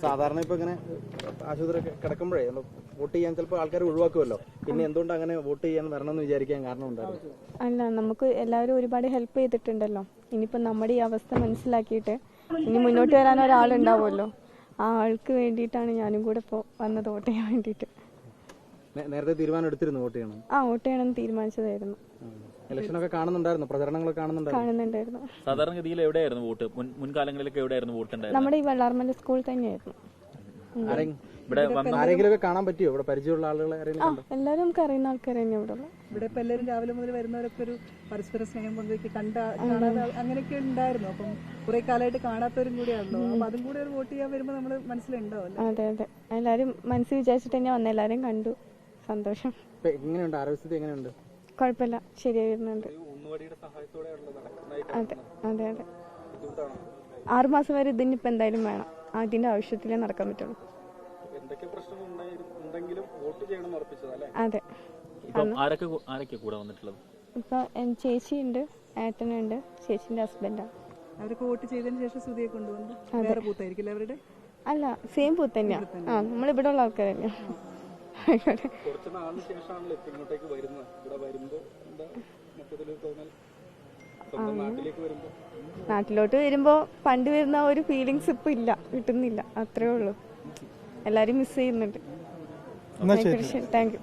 സാധാരണ ഇപ്പൊ ഇങ്ങനെ ആശുപത്രി കിടക്കുമ്പോഴേ വോട്ട് ചെയ്യാൻ ചിലപ്പോൾ ആൾക്കാർ ഒഴിവാക്കുമല്ലോ, പിന്നെ എന്തുകൊണ്ട് അങ്ങനെ വോട്ട് ചെയ്യാൻ വരണമെന്ന് വിചാരിക്കാൻ കാരണം ഉണ്ടായിരുന്നു? അല്ല, നമുക്ക് എല്ലാവരും ഒരുപാട് ഹെൽപ്പ് ചെയ്തിട്ടുണ്ടല്ലോ. ഇനിയിപ്പോൾ നമ്മുടെ ഈ അവസ്ഥ മനസ്സിലാക്കിയിട്ട് ഇനി മുന്നോട്ട് വരാൻ ഒരാളുണ്ടാവുമല്ലോ, ആ ആൾക്ക് വേണ്ടിയിട്ടാണ് ഞാനും കൂടെ ഇപ്പോൾ വന്നത് വോട്ട് ചെയ്യാൻ വേണ്ടിയിട്ട്. നേരത്തെ തീരുമാനം എടുത്തിരുന്നു വോട്ട് ചെയ്യണം? വോട്ട് ചെയ്യണം തീരുമാനിച്ചതായിരുന്നു. ഇലക്ഷനൊക്കെ കാണുന്നുണ്ടായിരുന്നു, പ്രചരണങ്ങളൊക്കെ കാണുന്നുണ്ടായിരുന്നു. സാധാരണഗതിയിൽ എവിടെയായിരുന്നു വോട്ട്? മുൻകാലങ്ങളിലൊക്കെ എവിടെയായിരുന്നു വോട്ട് ഉണ്ടായിരുന്നത്? നമ്മുടെ ഈ വെള്ളാർമല സ്കൂൾ തന്നെയായിരുന്നു. ആരെങ്കിലും കാണാൻ പറ്റിയോ? ഇവിടെ പരിചയമുള്ള ആളുകളെ എല്ലാവരും നമുക്ക് അറിയുന്ന ആൾക്കാർ തന്നെ ഇവിടെ ഉള്ളത്. ഇവിടെ ഇപ്പൊ എല്ലാവരും രാവിലെ മുതൽ വരുന്നവരൊക്കെ ഒരു പരസ്പര സ്നേഹം പങ്കുവയ്ക്ക് കാണാതെ അങ്ങനെയൊക്കെ ഉണ്ടായിരുന്നു. അപ്പം കുറെ കാലമായിട്ട് കാണാത്തവരും കൂടിയാണല്ലോ, അപ്പൊ അതും കൂടെ ഒരു വോട്ട് ചെയ്യാൻ വരുമ്പോൾ നമ്മള് മനസ്സിലുണ്ടാവല്ലോ. അതെ അതെ, എല്ലാരും മനസ്സിൽ വിചാരിച്ചിട്ട് തന്നെ വന്ന, എല്ലാരും കണ്ടു, സന്തോഷം. എങ്ങനെയുണ്ട് ആരോഗ്യസ്ഥിതി? എങ്ങനെയുണ്ട്? കുഴപ്പമില്ല, ശരിയായി വരുന്നുണ്ട്. അതെ അതെ അതെ, 6 മാസം വരെ ഇതിനിപ്പോ എന്തായാലും വേണം, അതിന്റെ ആവശ്യത്തിലേ നടക്കാൻ പറ്റുള്ളൂ. അതെ. ഇപ്പൊ ചേച്ചിയുണ്ട്, ഏട്ടനുണ്ട്, ചേച്ചിന്റെ ഹസ്ബൻഡാണ്. അവരൊക്കെ വോട്ട് ചെയ്തതിന് ശേഷം സുധിയെ കൊണ്ടുവന്നു. വേറെ ബൂത്തായിരിക്കില്ല അവരുടെ? അല്ല, സെയിം ബൂത്ത് തന്നെയാ. നമ്മളിവിടെ ഉള്ള ആൾക്കാർ തന്നെയാ. നാട്ടിലോട്ട് വരുമ്പോ പണ്ട് വരുന്ന ഒരു ഫീലിങ്സ് ഇപ്പൊ ഇല്ല, കിട്ടുന്നില്ല, അത്രേ ഉള്ളൂ. എല്ലാരും മിസ് ചെയ്യുന്നുണ്ട്. Thank you.